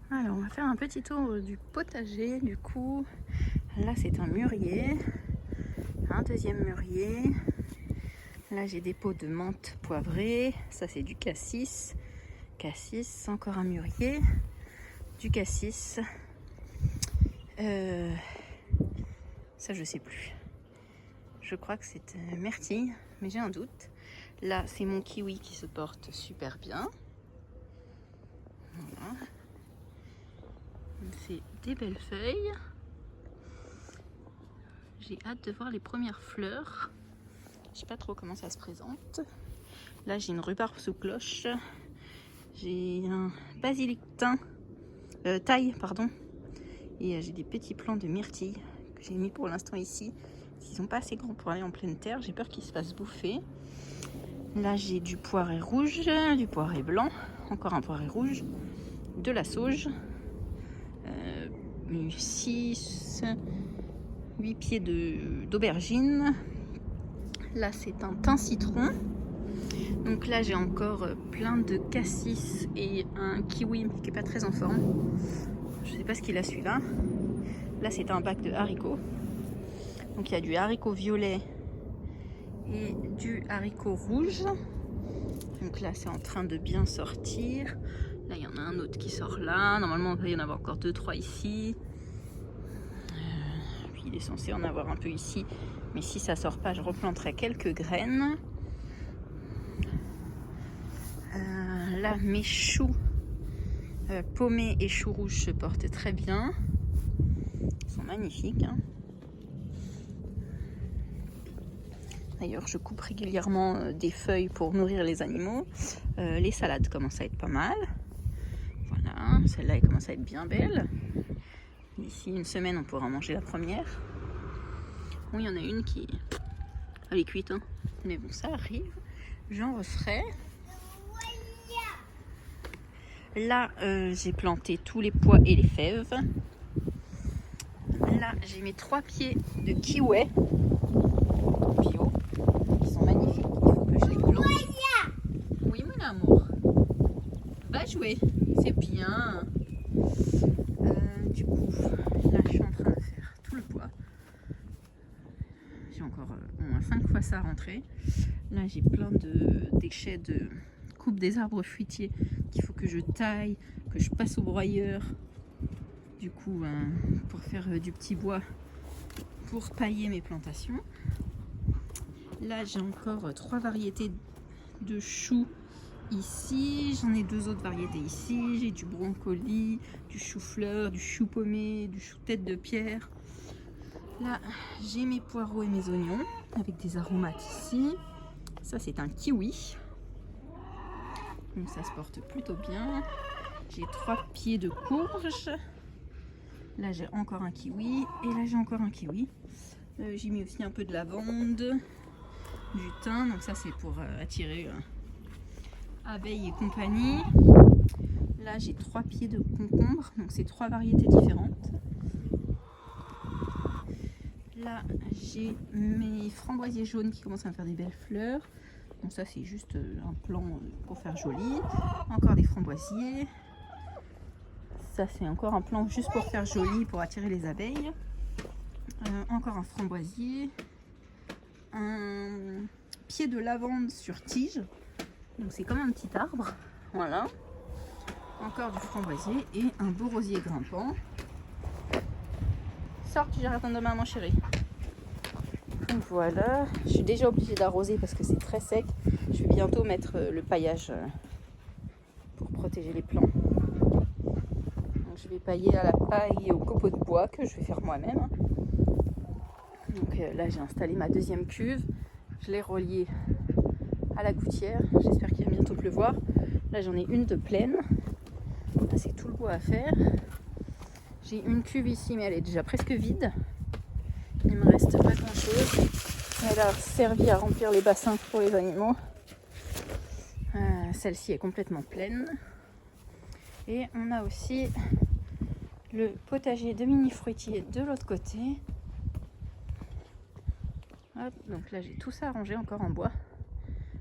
Alors on va faire un petit tour du potager. Du coup là c'est un mûrier, un deuxième mûrier. Là j'ai des pots de menthe poivrée, ça c'est du cassis, encore un mûrier, du cassis, ça je sais plus, je crois que c'est myrtille, mais j'ai un doute. Là c'est mon kiwi qui se porte super bien, voilà. Il fait des belles feuilles, j'ai hâte de voir les premières fleurs. Je sais pas trop comment ça se présente. Là j'ai une rhubarbe sous cloche, j'ai un basilic taille pardon, et j'ai des petits plants de myrtille que j'ai mis pour l'instant ici. Ils sont pas assez grands pour aller en pleine terre, j'ai peur qu'ils se fassent bouffer. Là j'ai du poiré rouge, du poiré blanc, encore un poiré rouge, de la sauge, 6, 8 pieds d'aubergine. Là c'est un thym citron. Donc là j'ai encore plein de cassis et un kiwi mais qui n'est pas très en forme. Je sais pas ce qu'il a celui-là. Là c'est un bac de haricots. Donc il y a du haricot violet et du haricot rouge. Donc là c'est en train de bien sortir. Là il y en a un autre qui sort là. Normalement il va y en avoir encore 2-3 ici. Puis il est censé en avoir un peu ici. Mais si ça sort pas, je replanterai quelques graines. Là mes choux paumés et choux rouges se portent très bien. Ils sont magnifiques, hein. D'ailleurs, je coupe régulièrement des feuilles pour nourrir les animaux. Les salades commencent à être pas mal. Voilà, celle-là elle commence à être bien belle. D'ici une semaine, on pourra manger la première. Bon, il y en a une qui elle est cuite, hein. Mais bon, ça arrive. J'en referai. Là, j'ai planté tous les pois et les fèves. Là, j'ai mes 3 pieds de kiwi bio. Ils sont magnifiques. Il faut que je les plante. Oui, mon amour. Va jouer. C'est bien. Du coup, là, je suis en train de faire tout le pois. J'ai encore au moins 5 fois ça à rentrer. Là, j'ai plein de déchets de coupe des arbres fruitiers qu'il faut que je taille, que je passe au broyeur. Du coup, pour faire du petit bois pour pailler mes plantations. Là, j'ai encore 3 variétés de choux ici. J'en ai 2 autres variétés ici. J'ai du brocoli, du chou-fleur, du chou paumé, du chou tête de pierre. Là, j'ai mes poireaux et mes oignons avec des aromates ici. Ça, c'est un kiwi. Donc ça se porte plutôt bien. J'ai 3 pieds de courge. Là j'ai encore un kiwi et là j'ai encore un kiwi. J'ai mis aussi un peu de lavande, du thym, donc ça c'est pour attirer abeilles et compagnie. Là j'ai 3 pieds de concombre, donc c'est 3 variétés différentes. Là j'ai mes framboisiers jaunes qui commencent à me faire des belles fleurs. Donc ça c'est juste un plan pour faire joli. Encore des framboisiers. Ça c'est encore un plan juste pour faire joli, pour attirer les abeilles. Encore un framboisier. Un pied de lavande sur tige. Donc c'est comme un petit arbre. Voilà. Encore du framboisier et un beau rosier grimpant. Sors du jardin de maman chérie. Donc voilà, je suis déjà obligée d'arroser parce que c'est très sec. Je vais bientôt mettre le paillage pour protéger les plants. Donc je vais pailler à la paille et au copeaux de bois que je vais faire moi-même. Donc là j'ai installé ma deuxième cuve. Je l'ai reliée à la gouttière. J'espère qu'il va bientôt pleuvoir. Là j'en ai une de pleine. Là c'est tout le bois à faire. J'ai une cuve ici mais elle est déjà presque vide. Il me reste pas grand chose. Elle a servi à remplir les bassins pour les animaux. Celle-ci est complètement pleine. Et on a aussi le potager de mini fruitiers de l'autre côté. Hop, donc là j'ai tout ça rangé encore en bois.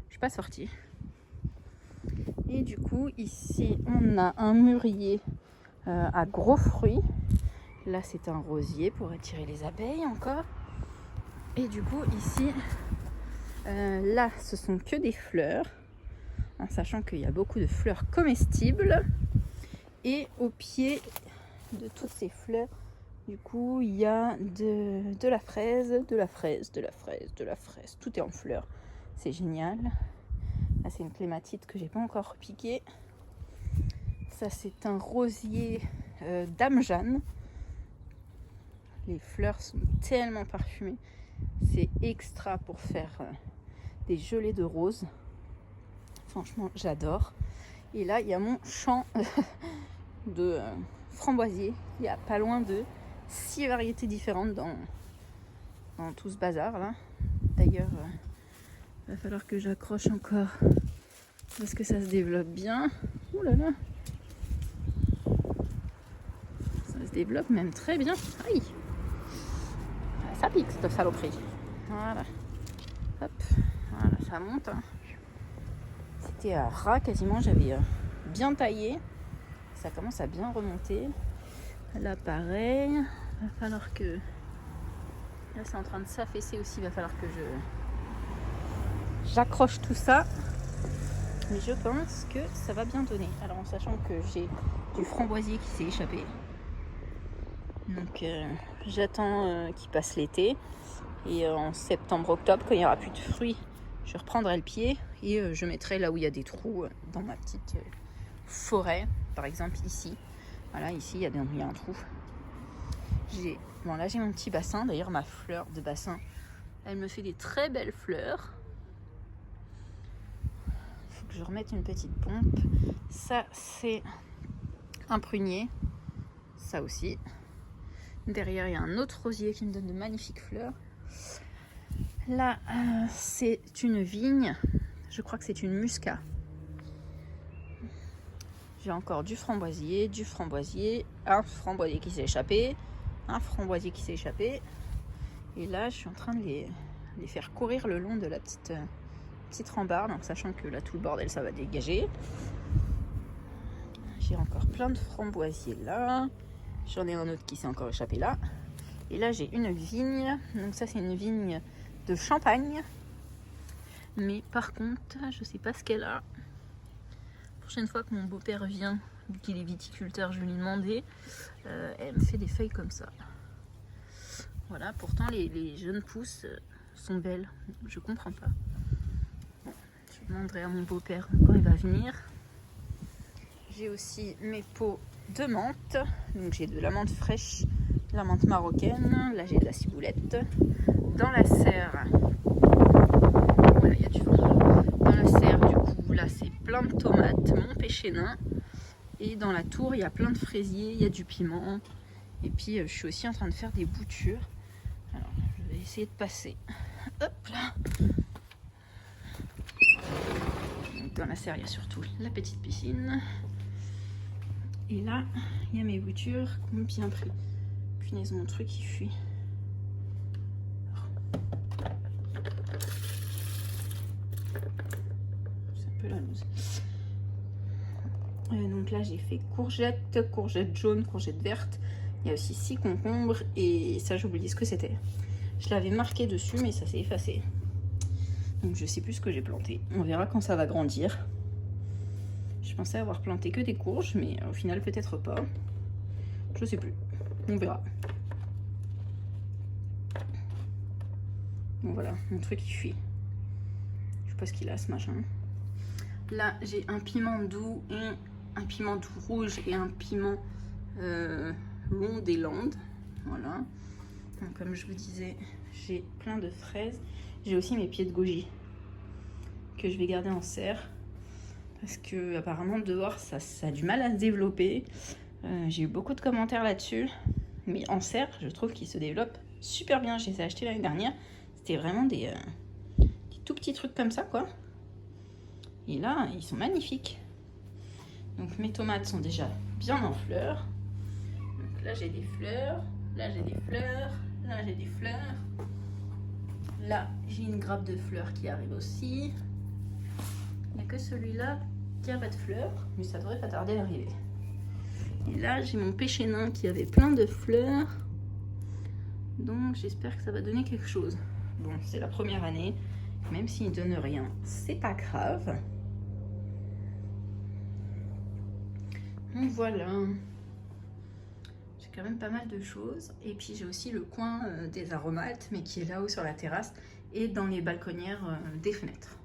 Je suis pas sortie. Et du coup ici on a un mûrier à gros fruits. Là c'est un rosier pour attirer les abeilles encore. Et du coup ici, là ce sont que des fleurs, en sachant qu'il y a beaucoup de fleurs comestibles. Et au pied de toutes ces fleurs, du coup il y a de la fraise, de la fraise, de la fraise, de la fraise. Tout est en fleurs, c'est génial. Là c'est une clématite que j'ai pas encore piquée. Ça c'est un rosier Dame Jeanne. Les fleurs sont tellement parfumées, c'est extra pour faire des gelées de roses. Franchement j'adore. Et là il y a mon champ de framboisiers. Il y a pas loin de 6 variétés différentes dans tout ce bazar là. D'ailleurs il va falloir que j'accroche encore parce que ça se développe bien. Ouh là là, ça se développe même très bien. Aïe, ça pique cette saloperie. Voilà, hop, voilà, ça monte. C'était à ras quasiment, j'avais bien taillé. Ça commence à bien remonter. Là pareil, va falloir que... Là c'est en train de s'affaisser aussi, va falloir que j'accroche tout ça. Mais je pense que ça va bien donner. Alors en sachant que j'ai du framboisier qui s'est échappé. Donc j'attends qu'il passe l'été. Et en septembre-octobre, quand il n'y aura plus de fruits, je reprendrai le pied. Et je mettrai là où il y a des trous dans ma petite forêt. Par exemple ici. Voilà, ici il y a un trou. Bon là j'ai mon petit bassin. D'ailleurs ma fleur de bassin, elle me fait des très belles fleurs. Je remette une petite pompe. Ça c'est un prunier, ça aussi. Derrière il y a un autre rosier qui me donne de magnifiques fleurs. Là c'est une vigne, je crois que c'est une muscat. J'ai encore du framboisier, un framboisier qui s'est échappé, un framboisier qui s'est échappé. Et là je suis en train de les faire courir le long de la petite rambarde, en sachant que là tout le bordel ça va dégager. J'ai encore plein de framboisiers là. J'en ai un autre qui s'est encore échappé là. Et là j'ai une vigne. Donc ça c'est une vigne de champagne. Mais par contre je sais pas ce qu'elle a. La prochaine fois que mon beau-père vient, vu qu'il est viticulteur, je vais lui demander. Elle me fait des feuilles comme ça. Voilà, pourtant les jeunes pousses sont belles. Je comprends pas. Je demanderai à mon beau-père quand il va venir. J'ai aussi mes pots de menthe. Donc j'ai de la menthe fraîche, de la menthe marocaine. Là j'ai de la ciboulette. Dans la serre, voilà, il y a du vent. Dans la serre, du coup, là c'est plein de tomates, mon péché nain. Et dans la tour, il y a plein de fraisiers, il y a du piment. Et puis je suis aussi en train de faire des boutures. Alors je vais essayer de passer. Hop là. Dans la serre, il y a surtout la petite piscine. Et là, il y a mes boutures qui m'ont bien pris. Punaise, mon truc, il fuit. C'est un peu la loose. Donc là, j'ai fait courgette, courgette jaune, courgette verte. Il y a aussi 6 concombres. Et ça, j'ai oublié ce que c'était. Je l'avais marqué dessus, mais ça s'est effacé. Donc je sais plus ce que j'ai planté. On verra quand ça va grandir. Je pensais avoir planté que des courges, mais au final peut-être pas. Je sais plus. On verra. Bon voilà, mon truc il fuit. Je sais pas ce qu'il a ce machin. Là j'ai un piment doux et un piment doux rouge et un piment long des Landes. Voilà. Donc, comme je vous disais, j'ai plein de fraises. J'ai aussi mes pieds de goji que je vais garder en serre parce que apparemment dehors ça a du mal à se développer. J'ai eu beaucoup de commentaires là-dessus, mais en serre je trouve qu'ils se développent super bien. Je les ai achetés l'année dernière, c'était vraiment des tout petits trucs comme ça quoi. Et là ils sont magnifiques. Donc mes tomates sont déjà bien en fleurs. Donc là j'ai des fleurs, là j'ai des fleurs, là j'ai des fleurs. Là, j'ai une grappe de fleurs qui arrive aussi. Il n'y a que celui-là qui n'a pas de fleurs, mais ça devrait pas tarder à arriver. Et là, j'ai mon pêcher nain qui avait plein de fleurs. Donc, j'espère que ça va donner quelque chose. Bon, c'est la première année. Même s'il ne donne rien, c'est pas grave. Donc voilà. J'ai quand même pas mal de choses. Et puis, j'ai aussi le coin des aromates, mais qui est là-haut sur la terrasse et dans les balconnières des fenêtres.